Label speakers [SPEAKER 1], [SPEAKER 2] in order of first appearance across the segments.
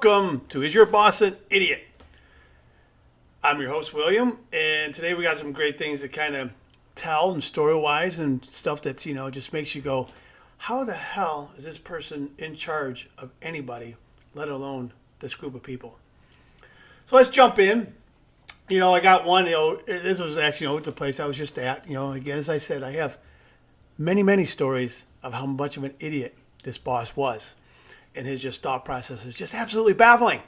[SPEAKER 1] welcome to Is Your Boss an Idiot? I'm your host, William, and today we got some great things to kind of tell and story-wise and stuff that, just makes you go, how the hell is this person in charge of anybody, let alone this group of people? So let's jump in. I got one, this was actually, the place I was just at. Again, as I said, I have many, many stories of how much of an idiot this boss was. And his just thought process is just absolutely baffling.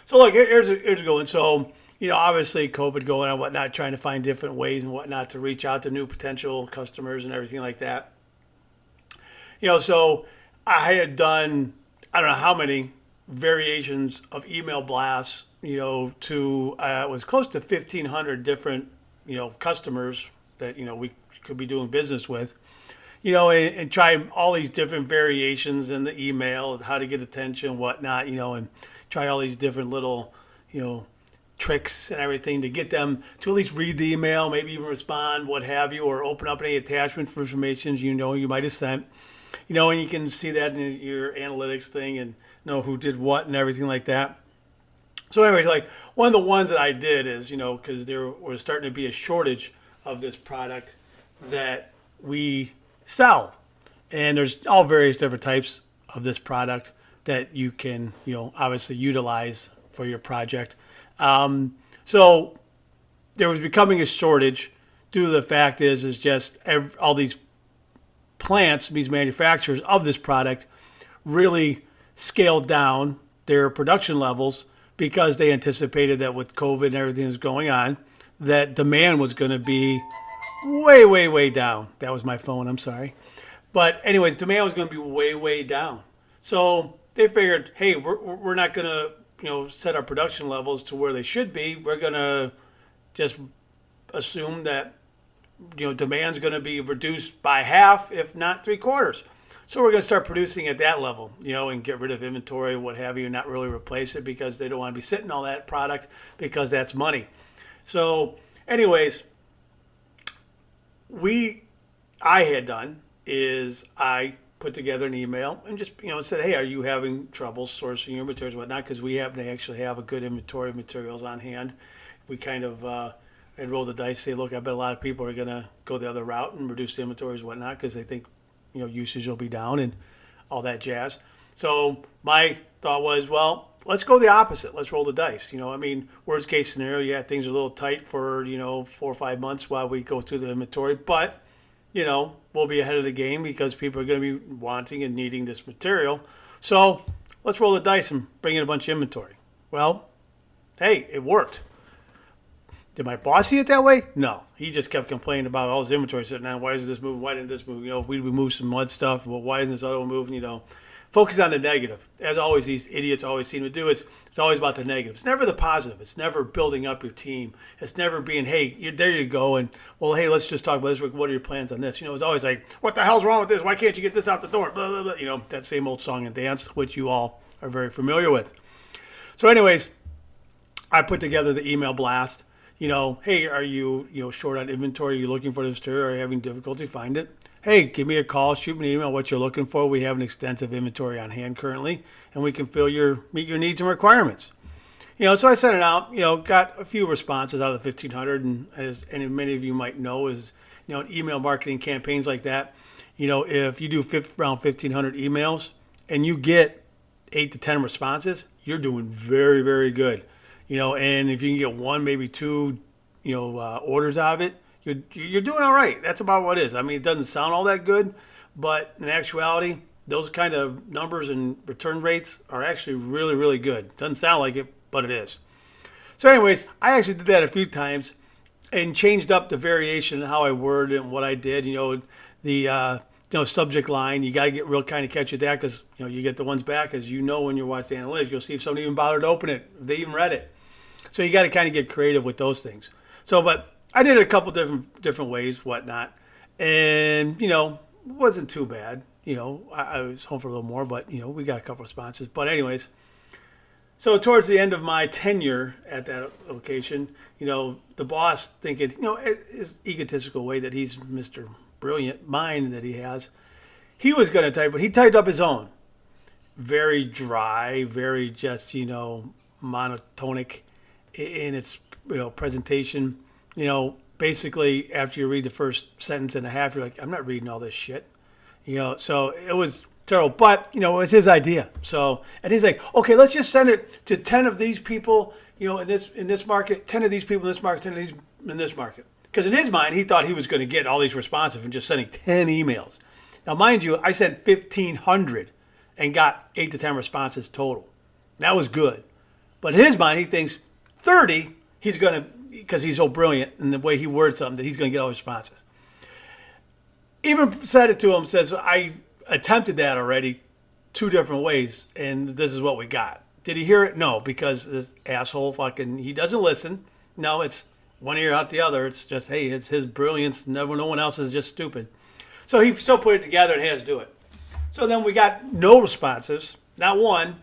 [SPEAKER 1] So look, here's a good one. So, obviously COVID going on and whatnot, trying to find different ways and whatnot to reach out to new potential customers and everything like that. So I had done, I don't know how many variations of email blasts, to, it was close to 1,500 different, customers that, we could be doing business with. And try all these different variations in the email, how to get attention, whatnot, and try all these different little, tricks and everything to get them to at least read the email, maybe even respond, what have you, or open up any attachment for information you might have sent, and you can see that in your analytics thing and know who did what and everything like that. So anyways, like one of the ones that I did is, because there was starting to be a shortage of this product that we sell, and there's all various different types of this product that you can obviously utilize for your project. So there was becoming a shortage due to the fact is just all these plants, these manufacturers of this product really scaled down their production levels because they anticipated that with COVID and everything that's going on, that demand was going to be way, way, way down. That was my phone, I'm sorry. But anyways, demand was going to be way, way down. So they figured, hey, we're not going to, set our production levels to where they should be. We're going to just assume that, demand's going to be reduced by half, if not 3/4. So we're going to start producing at that level, and get rid of inventory, what have you, and not really replace it because they don't want to be sitting all that product because that's money. So anyways, I had done is I put together an email and just, said, hey, are you having trouble sourcing your materials and whatnot? Because we happen to actually have a good inventory of materials on hand. We kind of had rolled the dice, say, look, I bet a lot of people are going to go the other route and reduce the inventories and whatnot because they think, usage will be down and all that jazz. So my thought was, well, let's go the opposite. Let's roll the dice. Worst case scenario, yeah, things are a little tight for, 4 or 5 months while we go through the inventory. But, we'll be ahead of the game because people are going to be wanting and needing this material. So let's roll the dice and bring in a bunch of inventory. Well, hey, it worked. Did my boss see it that way? No. He just kept complaining about all his inventory sitting down. Why isn't this moving? Why didn't this move? We moved some mud stuff. Well, why isn't this other one moving? Focus on the negative. As always, these idiots always seem to do. It's always about the negative. It's never the positive. It's never building up your team. It's never being, hey, there you go. And, well, hey, let's just talk about this. What are your plans on this? It's always like, what the hell's wrong with this? Why can't you get this out the door? Blah, blah, blah. That same old song and dance, which you all are very familiar with. So anyways, I put together the email blast. Hey, are you, short on inventory? Are you looking for this material? Are you having difficulty finding it? Hey, give me a call, shoot me an email, what you're looking for. We have an extensive inventory on hand currently, and we can meet your needs and requirements. So I sent it out, got a few responses out of the 1,500, and as many of you might know is, in email marketing campaigns like that, if you do around 1,500 emails and you get 8 to 10 responses, you're doing very, very good. And if you can get 1, maybe 2, orders out of it, you're doing all right. That's about what it is. It doesn't sound all that good, but in actuality, those kind of numbers and return rates are actually really, really good. Doesn't sound like it, but it is. So anyways, I actually did that a few times and changed up the variation in how I worded it and what I did. The subject line, you got to get real kind of catchy with that because, you get the ones back as when you're watching analytics, you'll see if somebody even bothered to open it, if they even read it. So you got to kind of get creative with those things. So, but I did it a couple different ways, whatnot, and it wasn't too bad. I was home for a little more, but we got a couple responses. But anyways, so towards the end of my tenure at that location, the boss thinking, his egotistical way that he's Mr. Brilliant mind that he has, he was going to type, but he typed up his own. very dry, very just, monotonic in its, presentation. Basically after you read the first sentence and a half, you're like, I'm not reading all this shit. So it was terrible, but it was his idea. So, and he's like, okay, let's just send it to 10 of these people, in this market, 10 of these people in this market, 10 of these in this market. Because in his mind, he thought he was going to get all these responses from just sending 10 emails. Now, mind you, I sent 1,500 and got 8 to 10 responses total. That was good. But in his mind, he thinks 30, he's going to, because he's so brilliant in the way he words something, that he's going to get all the responses. Even said it to him, says, I attempted that already 2 different ways, and this is what we got. Did he hear it? No, because this asshole he doesn't listen. No, it's one ear out the other. It's just, hey, it's his brilliance. No one else is just stupid. So he still put it together and had us do it. So then we got no responses, not one.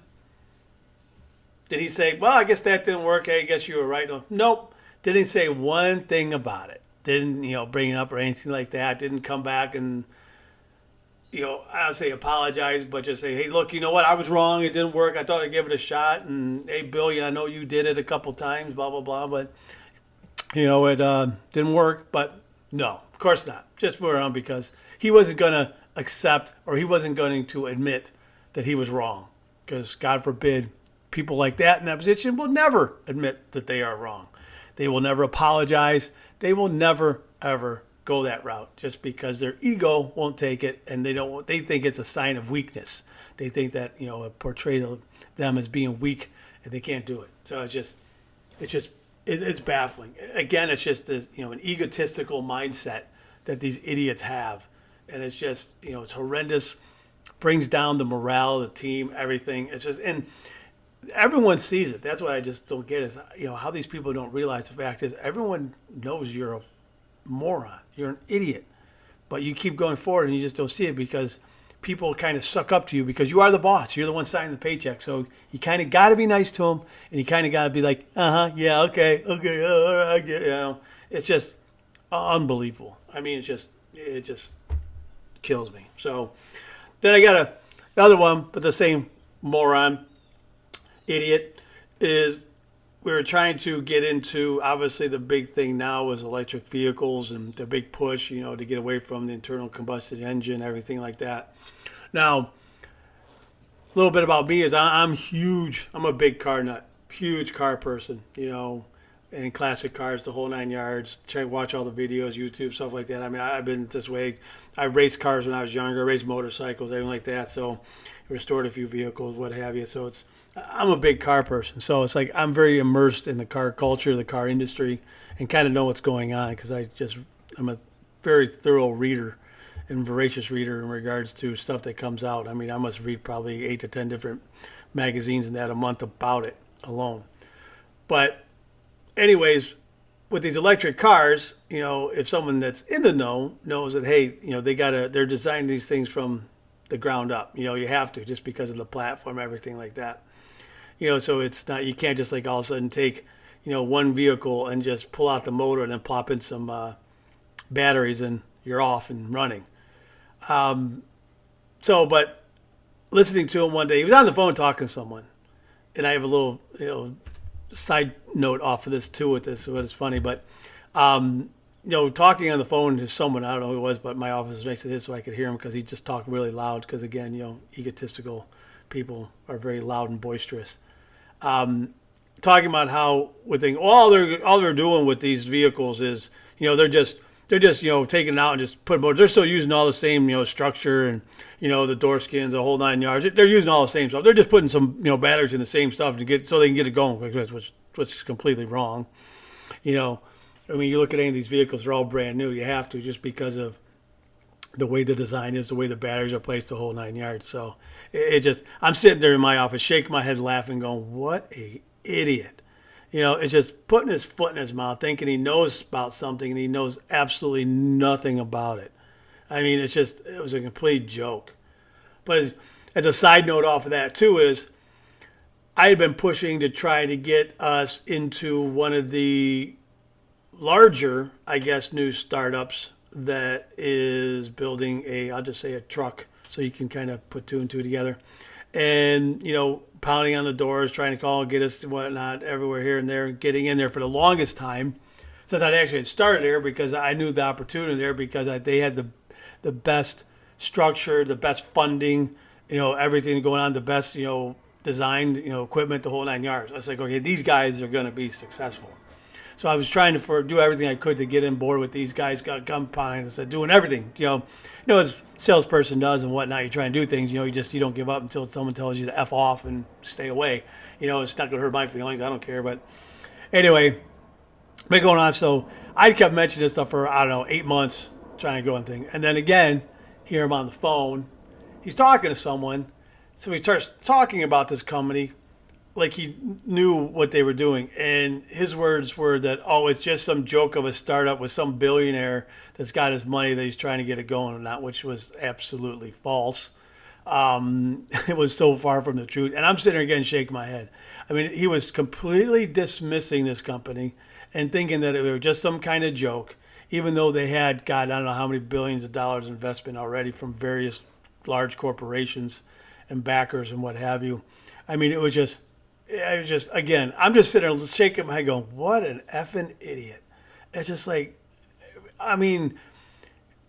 [SPEAKER 1] Did he say, well, I guess that didn't work. Hey, I guess you were right. No, nope. Didn't say one thing about it. Didn't, bring it up or anything like that. Didn't come back and, I don't say apologize, but just say, hey, look, you know what? I was wrong. It didn't work. I thought I'd give it a shot. And, hey, Bill, I know you did it a couple times, blah, blah, blah. But, it didn't work. But, no, of course not. Just move around because he wasn't going to accept or he wasn't going to admit that he was wrong. Because, God forbid, people like that in that position will never admit that they are wrong. They will never apologize. They will never, ever go that route just because their ego won't take it and they think it's a sign of weakness. They think that, a portrayal of them as being weak and they can't do it. So it's baffling. Again, it's just this, an egotistical mindset that these idiots have. And it's just, it's horrendous, brings down the morale of the team, everything. It's just, and everyone sees it. That's what I just don't get is, how these people don't realize the fact is everyone knows you're a moron. You're an idiot. But you keep going forward and you just don't see it because people kind of suck up to you because you are the boss. You're the one signing the paycheck. So you kind of got to be nice to them and you kind of got to be like, yeah, okay, all right, I get it. It's just unbelievable. I mean, it just kills me. So then I got another one, but the same moron, idiot, is we were trying to get into, obviously the big thing now is electric vehicles and the big push, to get away from the internal combustion engine, everything like that. Now, a little bit about me is I'm huge. I'm a big car nut, huge car person, and classic cars, the whole 9 yards. Watch all the videos, YouTube, stuff like that. I mean, I've been this way. I raced cars when I was younger, raced motorcycles, everything like that. So restored a few vehicles, what have you. So I'm a big car person. So it's like I'm very immersed in the car culture, the car industry, and kind of know what's going on because I'm a very thorough reader and voracious reader in regards to stuff that comes out. I mean, I must read probably 8 to 10 different magazines in that a month about it alone. But anyways, with these electric cars, if someone that's in the know knows that, hey, they're designing these things from the ground up. You have to just because of the platform, everything like that. So it's not, you can't just like all of a sudden take, one vehicle and just pull out the motor and then plop in some batteries and you're off and running. But listening to him one day, he was on the phone talking to someone, and I have a little, side note off of this too with this, but it's funny, but, talking on the phone to someone, I don't know who it was, but my office was next to his so I could hear him because he just talked really loud because, again, egotistical people are very loud and boisterous. Talking about how all they're doing with these vehicles is, they're just taking it out and just putting motor. They're still using all the same, structure and, the door skins, the whole 9 yards. They're using all the same stuff. They're just putting some, batteries in the same stuff so they can get it going, which is completely wrong. I mean, you look at any of these vehicles, they're all brand new. You have to just because of the way the design is, the way the batteries are placed, the whole 9 yards. So I'm sitting there in my office, shaking my head, laughing, going, what a idiot. It's just putting his foot in his mouth, thinking he knows about something, and he knows absolutely nothing about it. I mean, it was a complete joke. But as a side note off of that, too, is I had been pushing to try to get us into one of the larger, I guess, new startups that is building I'll just say a truck, so you can kind of put 2 and 2 together. and, pounding on the doors, trying to call, get us to whatnot, everywhere here and there, and getting in there for the longest time since I'd actually had started there because I knew the opportunity there because they had the best structure, the best funding, everything going on, the best, designed, equipment, the whole 9 yards. I was like, okay, these guys are going to be successful. So I was trying to do everything I could to get on board with these guys, got compounding, and said, doing everything, as a salesperson does and whatnot. You try and do things, you don't give up until someone tells you to F off and stay away. It's not going to hurt my feelings. I don't care. But anyway, been going on. So I kept mentioning this stuff for, 8 months, trying to go on thing. And then again, hear him on the phone. He's talking to someone. So he starts talking about this company like he knew what they were doing. And his words were that, it's just some joke of a startup with some billionaire that's got his money that he's trying to get it going or not, which was absolutely false. It was so far from the truth. And I'm sitting there again shaking my head. I mean, he was completely dismissing this company and thinking that it was just some kind of joke, even though they had, God, I don't know how many billions of dollars investment already from various large corporations and backers and what have you. I mean, it was just, again, I'm just sitting there shaking my head going, what an effing idiot. It's just like, I mean,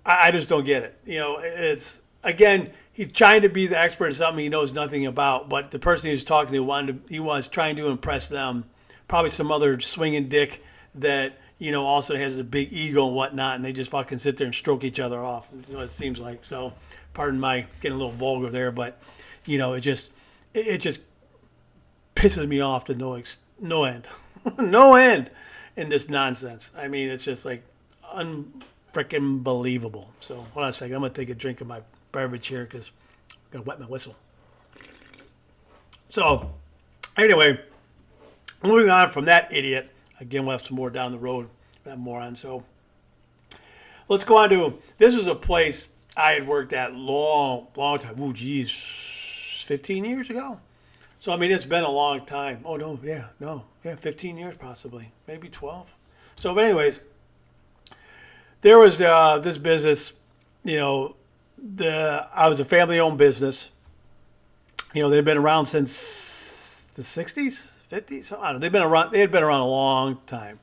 [SPEAKER 1] I just don't get it. It's, again, he's trying to be the expert in something he knows nothing about, but the person he was talking to, he was trying to impress them. Probably some other swinging dick that, also has a big ego and whatnot, and they just fucking sit there and stroke each other off. That's what it seems like. So, pardon my getting a little vulgar there, but, it just pisses me off to no end. No end in this nonsense. I mean, it's just like unfreaking believable. So, hold on a second. I'm going to take a drink of my beverage here because I'm going to wet my whistle. So, anyway, moving on from that idiot. Again, we'll have some more down the road. That moron. So, let's go on to, this was a place I had worked at long time. Oh, geez, 15 years ago. So, I mean, it's been a long time. Oh, no, 15 years possibly, maybe 12. So, but anyways, there was this business, I was a family-owned business. They've been around since the 60s, 50s. I don't know. They had been around a long time.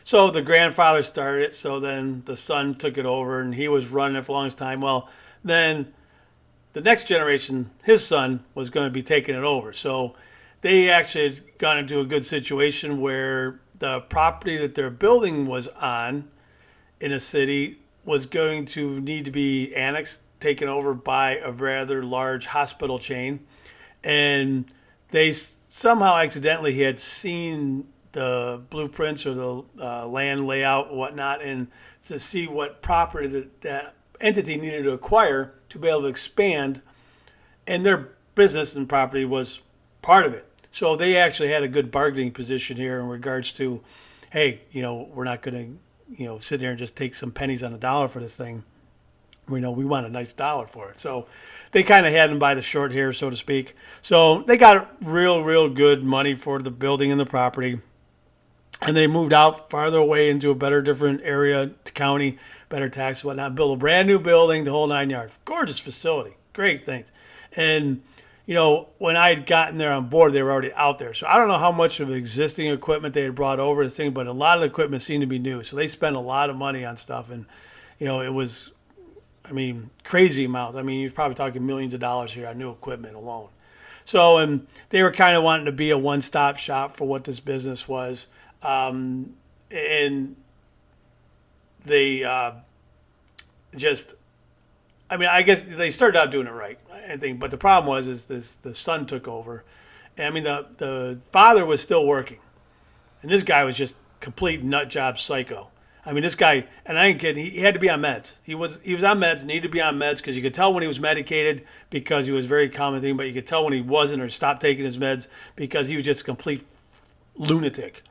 [SPEAKER 1] So the grandfather started it. So then the son took it over, and he was running it for the longest time. Well, then the next generation, his son, was going to be taking it over. So they actually had gone into a good situation where the property that their building was on in a city was going to need to be annexed, taken over by a rather large hospital chain. And they somehow accidentally had seen the blueprints or the land layout and whatnot, and to see what property that entity needed to acquire to be able to expand, and their business and property was part of it. So they actually had a good bargaining position here in regards to, hey, we're not going to, sit there and just take some pennies on the dollar for this thing. We want a nice dollar for it. So they kind of had them by the short here, so to speak. So they got real good money for the building and the property. And they moved out farther away into a better, different area, county, better taxes, whatnot, build a brand new building, the whole 9 yards. Gorgeous facility. Great things. And, when I had gotten there on board, they were already out there. So I don't know how much of existing equipment they had brought over this thing, but a lot of the equipment seemed to be new. So they spent a lot of money on stuff. And, it was, crazy amounts. You're probably talking millions of dollars here on new equipment alone. So, and they were kind of wanting to be a one-stop shop for what this business was. And they I guess they started out doing it right, I think. But the problem was the son took over. And the father was still working. And this guy was just complete nut job psycho. This guy, and I ain't kidding, he had to be on meds. He was on meds, needed to be on meds because you could tell when he was medicated because he was very common thing, but you could tell when he wasn't or stopped taking his meds because he was just a complete lunatic.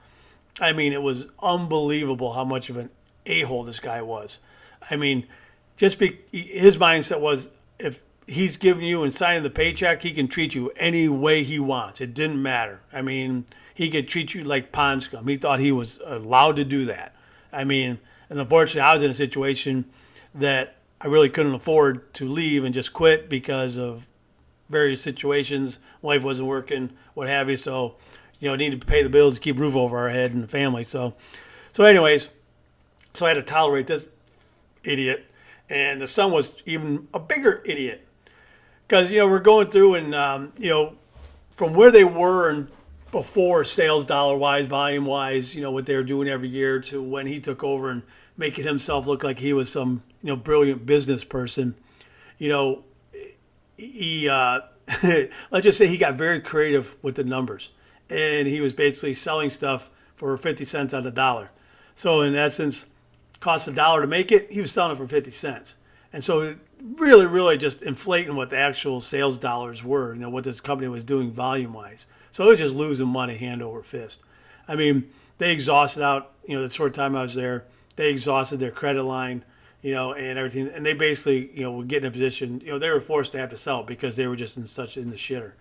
[SPEAKER 1] It was unbelievable how much of an a-hole this guy was. His mindset was if he's giving you and signing the paycheck, he can treat you any way he wants. It didn't matter. He could treat you like pond scum. He thought he was allowed to do that. And unfortunately, I was in a situation that I really couldn't afford to leave and just quit because of various situations. Wife wasn't working, what have you. So, needed to pay the bills to keep a roof over our head and the family. So anyways, so I had to tolerate this idiot. And the son was even a bigger idiot. Because, we're going through and, from where they were and before sales dollar-wise, volume-wise, what they were doing every year to when he took over and making himself look like he was some, brilliant business person. He let's just say he got very creative with the numbers. And he was basically selling stuff for 50 cents on the dollar. So in essence, cost $1 to make it, he was selling it for 50 cents. And so really, really just inflating what the actual sales dollars were, what this company was doing volume-wise. So it was just losing money hand over fist. I mean, they exhausted out, the short time I was there, they exhausted their credit line, and everything. And they basically, were getting in a position, they were forced to have to sell because they were just in the shitter.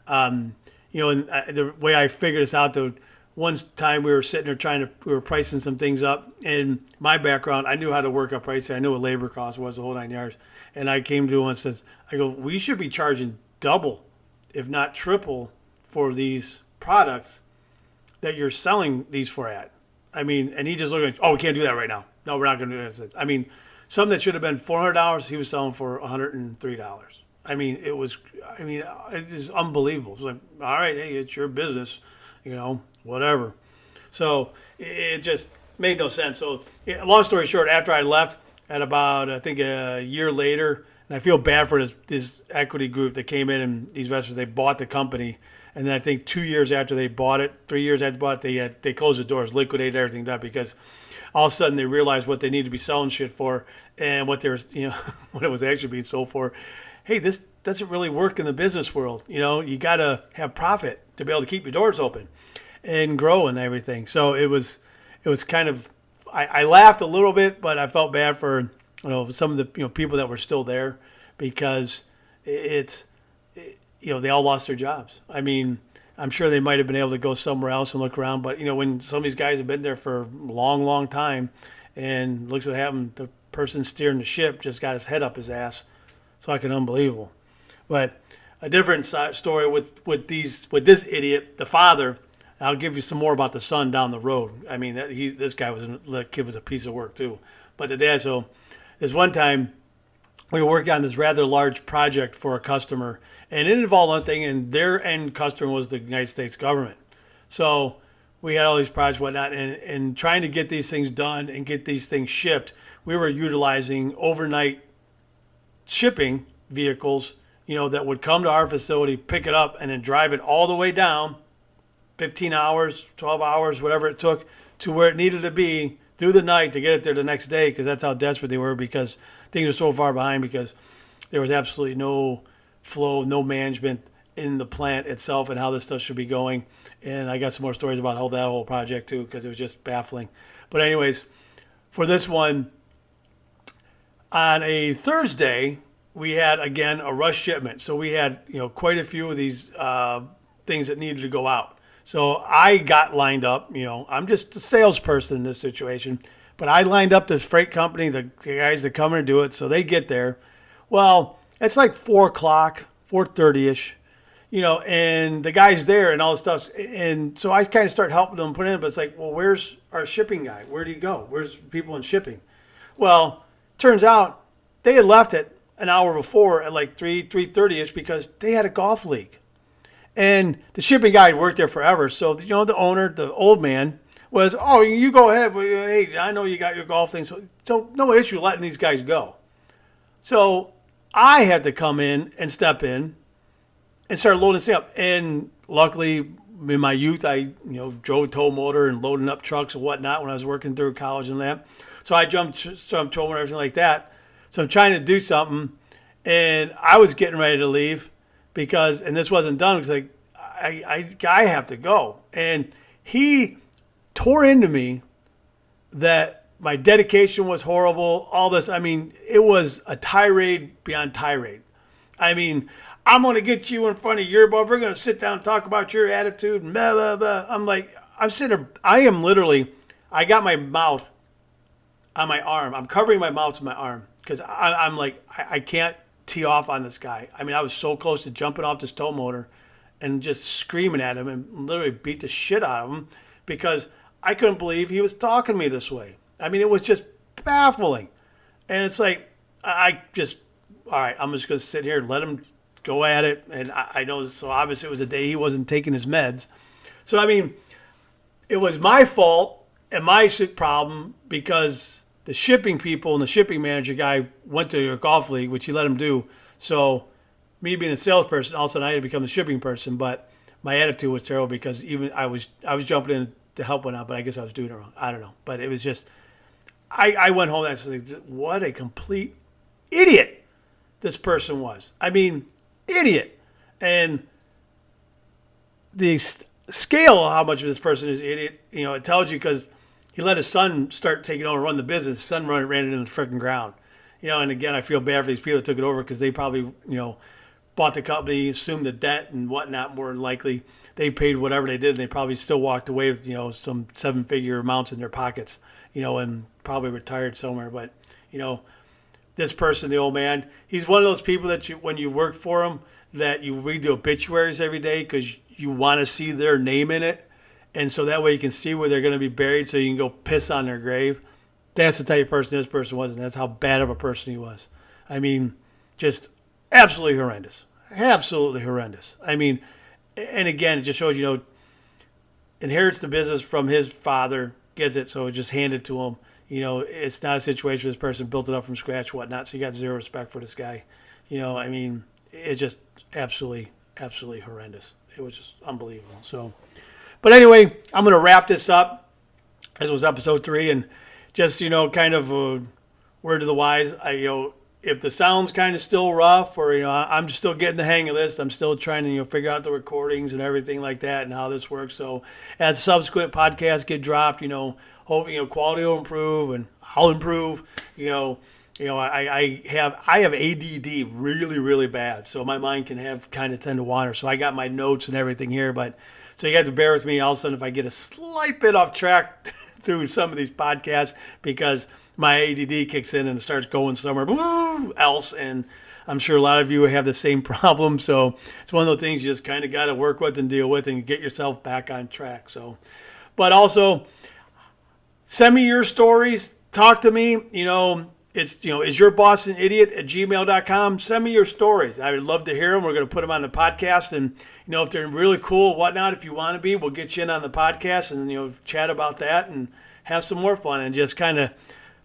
[SPEAKER 1] And the way I figured this out, though, one time we were sitting there we were pricing some things up. And my background, I knew how to work up pricing. I knew what labor cost was, the whole 9 yards. And I came to him and says, we should be charging double, if not triple, for these products that you're selling these for at. I mean, and he just looked like, we can't do that right now. No, we're not going to do that. I mean, something that should have been $400, he was selling for $103. I mean, it was unbelievable. It's like, all right, hey, it's your business, whatever. So it just made no sense. So long story short, after I left at about, I think a year later, and I feel bad for this equity group that came in and these investors, they bought the company. And then I think 2 years after they bought it, 3 years after they bought it, they closed the doors, liquidated everything up because all of a sudden they realized what they need to be selling shit for and what what it was actually being sold for. Hey, this doesn't really work in the business world. You got to have profit to be able to keep your doors open and grow and everything. So it was kind of, I laughed a little bit, but I felt bad for, some of the, people that were still there because they all lost their jobs. I mean, I'm sure they might have been able to go somewhere else and look around, but when some of these guys have been there for a long, long time and looks what happened, the person steering the ship just got his head up his ass. It's fucking unbelievable. But a different story with this idiot, the father. I'll give you some more about the son down the road. I mean, this kid was a piece of work too. But the dad, so this one time we were working on this rather large project for a customer, and it involved one thing, and their end customer was the United States government. So we had all these projects, whatnot, and trying to get these things done and get these things shipped, we were utilizing overnight shipping vehicles, that would come to our facility, pick it up, and then drive it all the way down, 15 hours, 12 hours, whatever it took, to where it needed to be through the night to get it there the next day, because that's how desperate they were, because things were so far behind, because there was absolutely no flow, no management in the plant itself and how this stuff should be going. And I got some more stories about that whole project too, because it was just baffling. But anyways, for this one, on a Thursday, we had, again, a rush shipment. So we had, quite a few of these things that needed to go out. So I got lined up, I'm just a salesperson in this situation, but I lined up this freight company, the guys that come in and do it, so they get there. Well, it's like 4 o'clock, 4:30-ish, and the guy's there and all this stuff. And so I kind of start helping them put in, but it's like, well, where's our shipping guy? Where did he go? Where's people in shipping? Well, turns out they had left it an hour before at like 3:30-ish because they had a golf league. And the shipping guy had worked there forever. So, the owner, the old man, was, you go ahead. Hey, I know you got your golf thing. So no issue letting these guys go. So I had to come in and step in and start loading this up. And luckily, in my youth, I drove a tow motor and loading up trucks and whatnot when I was working through college and that. So I jumped some tow motor and everything like that. So I'm trying to do something, and I was getting ready to leave and this wasn't done because I have to go. And he tore into me that my dedication was horrible, all this. I mean, it was a tirade beyond tirade. I mean, I'm going to get you in front of your boss. We're going to sit down and talk about your attitude and blah, blah, blah. I'm sitting there. I am literally, I got my mouth on my arm. I'm covering my mouth with my arm because I'm like, I can't tee off on this guy. I mean, I was so close to jumping off this tow motor and just screaming at him and literally beat the shit out of him because I couldn't believe he was talking to me this way. I mean, it was just baffling. And it's like, I just, all right, I'm just going to sit here and let him go at it. And I know, so obviously it was a day he wasn't taking his meds. So, I mean, it was my fault and my problem because the shipping people and the shipping manager guy went to a golf league, which he let him do. So me being a salesperson, all of a sudden I had to become the shipping person. But my attitude was terrible because even I was jumping in to help one out, but I guess I was doing it wrong. I don't know. But it was just, I went home and I said, what a complete idiot this person was. I mean, idiot. And the scale of how much of this person is idiot, it tells you because he let his son start taking over and run the business. His son ran it into the freaking ground. And again, I feel bad for these people that took it over because they probably, bought the company, assumed the debt and whatnot. More than likely, they paid whatever they did, and they probably still walked away with, some 7-figure amounts in their pockets, and probably retired somewhere. But, this person, the old man, he's one of those people that when you work for him, that you read the obituaries every day because you want to see their name in it. And so that way you can see where they're going to be buried so you can go piss on their grave. That's the type of person this person was, and that's how bad of a person he was. I mean, just absolutely horrendous. Absolutely horrendous. I mean, and again, it just shows, inherits the business from his father, gets it, so it just handed to him. It's not a situation where this person built it up from scratch, whatnot, so you got zero respect for this guy. I mean, it's just absolutely, absolutely horrendous. It was just unbelievable. So, but anyway, I'm going to wrap this up. This was episode 3, and just, kind of a word to the wise. If the sound's kind of still rough or, I'm still getting the hang of this. I'm still trying to, figure out the recordings and everything like that and how this works. So as subsequent podcasts get dropped, hopefully, quality will improve and I'll improve. I have ADD really, really bad. So my mind can tend to wander. So I got my notes and everything here, but so you have to bear with me all of a sudden if I get a slight bit off track through some of these podcasts because my ADD kicks in and it starts going somewhere else. And I'm sure a lot of you have the same problem. So it's one of those things you just kind of got to work with and deal with and get yourself back on track. So, but also send me your stories. Talk to me. It's, is your boss an idiot at gmail.com? Send me your stories. I would love to hear them. We're going to put them on the podcast. And, if they're really cool, whatnot, if you want to be, we'll get you in on the podcast and, chat about that and have some more fun and just kind of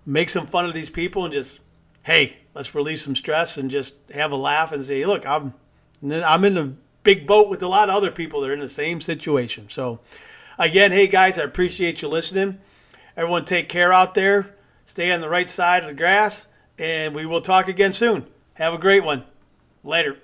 [SPEAKER 1] make some fun of these people and just, hey, let's release some stress and just have a laugh and say, look, I'm in a big boat with a lot of other people that are in the same situation. So, again, hey, guys, I appreciate you listening. Everyone take care out there. Stay on the right side of the grass, and we will talk again soon. Have a great one. Later.